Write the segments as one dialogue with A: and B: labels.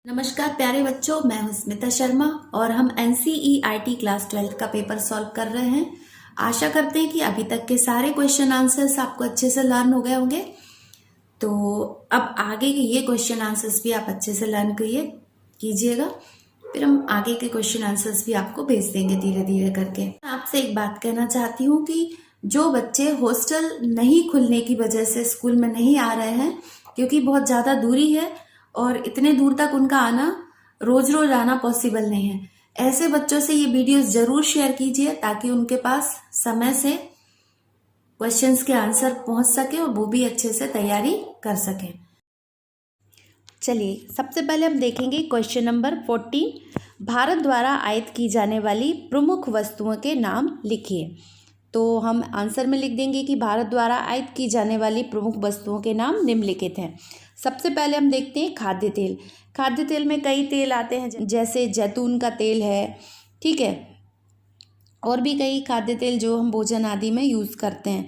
A: नमस्कार प्यारे बच्चों, मैं हूं स्मिता शर्मा और हम NCERT क्लास 12 का पेपर सॉल्व कर रहे हैं। आशा करते हैं कि अभी तक के सारे क्वेश्चन आंसर्स आपको अच्छे से लर्न हो गए होंगे। तो अब आगे के ये क्वेश्चन आंसर्स भी आप अच्छे से लर्न कीजिएगा। फिर हम आगे के क्वेश्चन आंसर्स भी आपको भेज देंगे धीरे धीरे करके। मैं आपसे एक बात कहना चाहती हूँ कि जो बच्चे हॉस्टल नहीं खुलने की वजह से स्कूल में नहीं आ रहे हैं, क्योंकि बहुत ज़्यादा दूरी है और इतने दूर तक उनका आना रोज रोज आना पॉसिबल नहीं है, ऐसे बच्चों से ये वीडियोस जरूर शेयर कीजिए ताकि उनके पास समय से क्वेश्चंस के आंसर पहुंच सके और वो भी अच्छे से तैयारी कर सकें। चलिए सबसे पहले हम देखेंगे क्वेश्चन नंबर 14। भारत द्वारा आयात की जाने वाली प्रमुख वस्तुओं के नाम लिखिए। तो हम आंसर में लिख देंगे कि भारत द्वारा आयात की जाने वाली प्रमुख वस्तुओं के नाम निम्नलिखित हैं। सबसे पहले हम देखते हैं खाद्य तेल। खाद्य तेल में कई तेल आते हैं, जैसे जैतून का तेल है, ठीक है, और भी कई खाद्य तेल जो हम भोजन आदि में यूज़ करते हैं।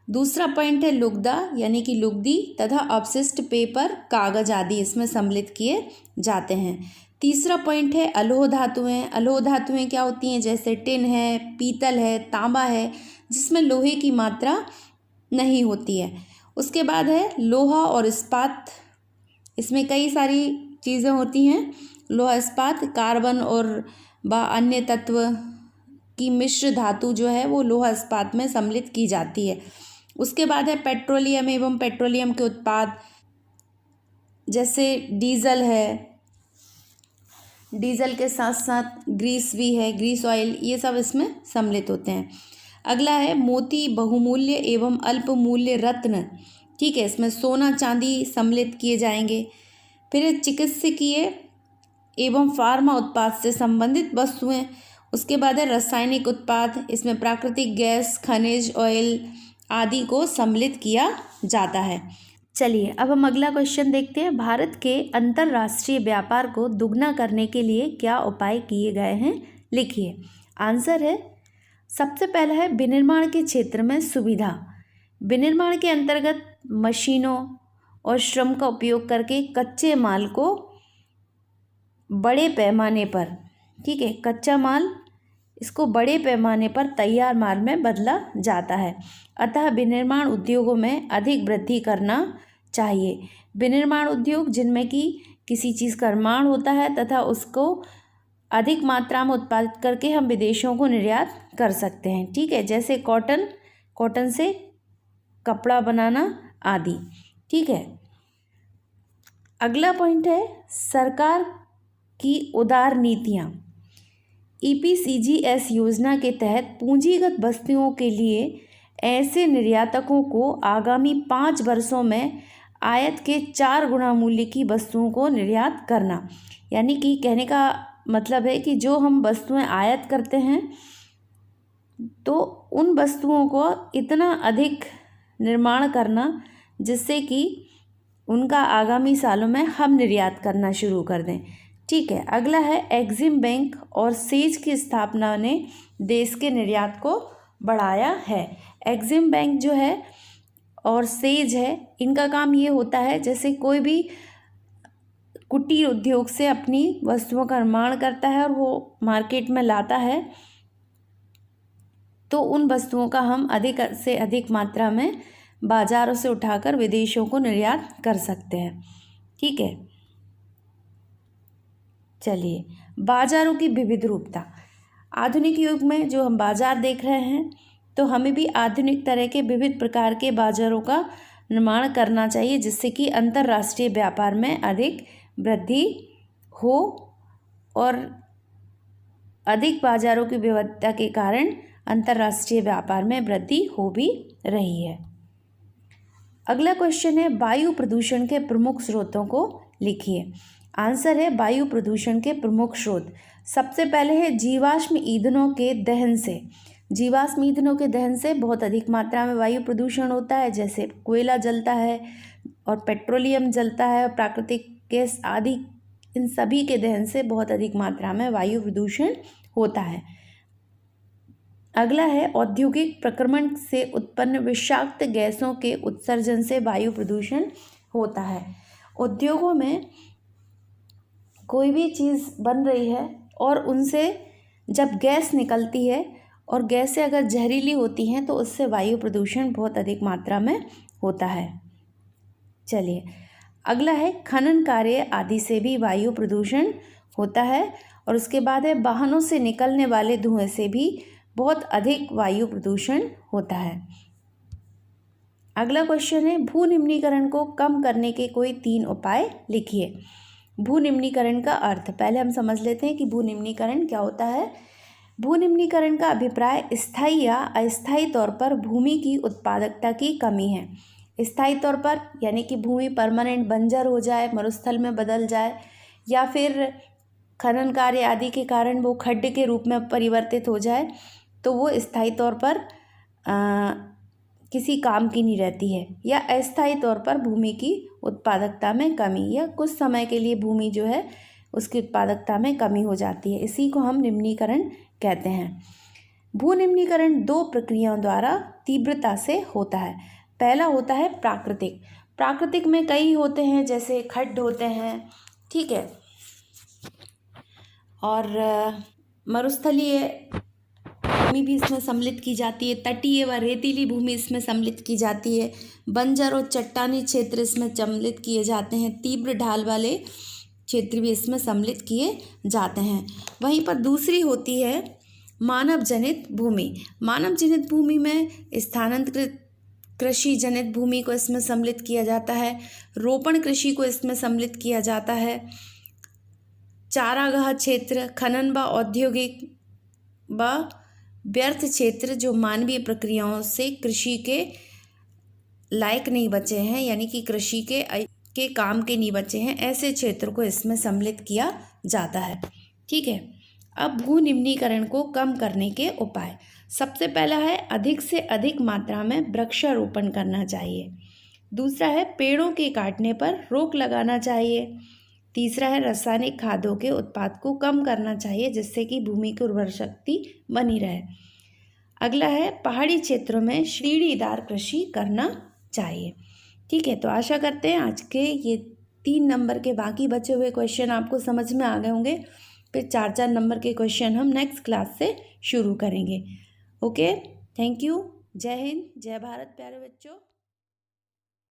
A: दूसरा पॉइंट है लुगदा, यानी कि लुगदी तथा अपशिष्ट पेपर, कागज आदि इसमें सम्मिलित किए जाते हैं। तीसरा पॉइंट है अलोह धातुएं। अलोह धातुएं क्या होती हैं? जैसे टिन है, पीतल है, तांबा है, जिसमें लोहे की मात्रा नहीं होती है। उसके बाद है लोहा और इस्पात। इसमें कई सारी चीज़ें होती हैं। लोहा, इस्पात, कार्बन और अन्य तत्व की मिश्र धातु जो है वो लोहा इस्पात में सम्मिलित की जाती है। उसके बाद है पेट्रोलियम एवं पेट्रोलियम के उत्पाद, जैसे डीजल है, डीजल के साथ साथ ग्रीस भी है, ग्रीस ऑयल, ये सब इसमें सम्मिलित होते हैं। अगला है मोती, बहुमूल्य एवं अल्प मूल्य रत्न, ठीक है, इसमें सोना चांदी सम्मिलित किए जाएंगे। फिर चिकित्सकीय एवं फार्मा उत्पाद से संबंधित वस्तुएं। उसके बाद है रासायनिक उत्पाद, इसमें प्राकृतिक गैस, खनिज, ऑयल आदि को सम्मिलित किया जाता है। चलिए अब हम अगला क्वेश्चन देखते हैं। भारत के अंतर्राष्ट्रीय व्यापार को दुगना करने के लिए क्या उपाय किए गए हैं, लिखिए। आंसर है, सबसे पहला है विनिर्माण के क्षेत्र में सुविधा। विनिर्माण के अंतर्गत मशीनों और श्रम का उपयोग करके कच्चे माल को बड़े पैमाने पर, ठीक है, कच्चा माल इसको बड़े पैमाने पर तैयार माल में बदला जाता है। अतः विनिर्माण उद्योगों में अधिक वृद्धि करना चाहिए। विनिर्माण उद्योग जिनमें कि किसी चीज़ का निर्माण होता है तथा उसको अधिक मात्रा में उत्पादित करके हम विदेशों को निर्यात कर सकते हैं, ठीक है, जैसे कॉटन, कॉटन से कपड़ा बनाना आदि, ठीक है। अगला पॉइंट है सरकार की उदार नीतियाँ। EPCGS योजना के तहत पूंजीगत वस्तुओं के लिए ऐसे निर्यातकों को आगामी 5 वर्षों में आयात के 4 गुना मूल्य की वस्तुओं को निर्यात करना। यानी कि कहने का मतलब है कि जो हम वस्तुएं आयात करते हैं तो उन वस्तुओं को इतना अधिक निर्माण करना जिससे कि उनका आगामी सालों में हम निर्यात करना शुरू कर दें, ठीक है। अगला है एग्जिम बैंक और सेज की स्थापना ने देश के निर्यात को बढ़ाया है। एग्जिम बैंक जो है और सेज है, इनका काम ये होता है जैसे कोई भी कुटीर उद्योग से अपनी वस्तुओं का निर्माण करता है और वो मार्केट में लाता है, तो उन वस्तुओं का हम अधिक से अधिक मात्रा में बाज़ारों से उठाकर विदेशों को निर्यात कर सकते हैं, ठीक है। चलिए बाज़ारों की विविध रूपता। आधुनिक युग में जो हम बाज़ार देख रहे हैं तो हमें भी आधुनिक तरह के विविध प्रकार के बाज़ारों का निर्माण करना चाहिए जिससे कि अंतर्राष्ट्रीय व्यापार में अधिक वृद्धि हो और अधिक बाज़ारों की विविधता के कारण अंतर्राष्ट्रीय व्यापार में वृद्धि हो भी रही है। अगला क्वेश्चन है वायु प्रदूषण के प्रमुख स्रोतों को लिखिए। आंसर है वायु प्रदूषण के प्रमुख स्रोत। सबसे पहले है जीवाश्म ईंधनों के दहन से। जीवाश्म ईंधनों के दहन से बहुत अधिक मात्रा में वायु प्रदूषण होता है, जैसे कोयला जलता है और पेट्रोलियम जलता है और प्राकृतिक गैस आदि, इन सभी के दहन से बहुत अधिक मात्रा में वायु प्रदूषण होता है। अगला है औद्योगिक प्रक्रमण से उत्पन्न विषाक्त गैसों के उत्सर्जन से वायु प्रदूषण होता है। उद्योगों में कोई भी चीज़ बन रही है और उनसे जब गैस निकलती है और गैसें अगर जहरीली होती हैं तो उससे वायु प्रदूषण बहुत अधिक मात्रा में होता है। चलिए अगला है खनन कार्य आदि से भी वायु प्रदूषण होता है। और उसके बाद है वाहनों से निकलने वाले धुएं से भी बहुत अधिक वायु प्रदूषण होता है। अगला क्वेश्चन है भू निम्नीकरण को कम करने के कोई 3 उपाय लिखिए। भू निम्नीकरण का अर्थ पहले हम समझ लेते हैं कि भू निम्नीकरण क्या होता है। भू निम्नीकरण का अभिप्राय स्थायी या अस्थायी तौर पर भूमि की उत्पादकता की कमी है। स्थायी तौर पर यानी कि भूमि परमानेंट बंजर हो जाए, मरुस्थल में बदल जाए, या फिर खनन कार्य आदि के कारण वो खड्ड के रूप में परिवर्तित हो जाए, तो वो स्थायी तौर पर किसी काम की नहीं रहती है। या अस्थायी तौर पर भूमि की उत्पादकता में कमी, या कुछ समय के लिए भूमि जो है उसकी उत्पादकता में कमी हो जाती है, इसी को हम निम्नीकरण कहते हैं। भू निम्नीकरण 2 प्रक्रियाओं द्वारा तीव्रता से होता है। पहला होता है प्राकृतिक। प्राकृतिक में कई होते हैं, जैसे खड्ड होते हैं, ठीक है, और मरुस्थलीय भूमि भी इसमें सम्मिलित की जाती है, तटीय व रेतीली भूमि इसमें सम्मिलित की जाती है, बंजर और चट्टानी क्षेत्र इसमें सम्मिलित किए जाते हैं, तीव्र ढाल वाले क्षेत्र भी इसमें सम्मिलित किए जाते हैं। वहीं पर दूसरी होती है मानव जनित भूमि। मानव जनित भूमि में स्थानांतरित कृषि जनित भूमि को इसमें सम्मिलित किया जाता है, रोपण कृषि को इसमें सम्मिलित किया जाता है, चारागाह क्षेत्र, खनन व औद्योगिक व व्यर्थ क्षेत्र जो मानवीय प्रक्रियाओं से कृषि के लायक नहीं बचे हैं, यानी कि कृषि के काम के नहीं बचे हैं, ऐसे क्षेत्र को इसमें सम्मिलित किया जाता है। ठीक है, अब भू निम्नीकरण को कम करने के उपाय। सबसे पहला है अधिक से अधिक मात्रा में वृक्षारोपण करना चाहिए। दूसरा है पेड़ों के काटने पर रोक लगाना चाहिए। तीसरा है रासायनिक खादों के उत्पाद को कम करना चाहिए, जिससे कि भूमि की उर्वरा शक्ति बनी रहे। अगला है पहाड़ी क्षेत्रों में श्रेणीदार कृषि करना चाहिए। ठीक है, तो आशा करते हैं आज के ये 3 नंबर के बाकी बचे हुए क्वेश्चन आपको समझ में आ गए होंगे। फिर 4-4 नंबर के क्वेश्चन हम नेक्स्ट क्लास से शुरू करेंगे। Okay, thank you. जय हिंद, जय भारत प्यारे बच्चों।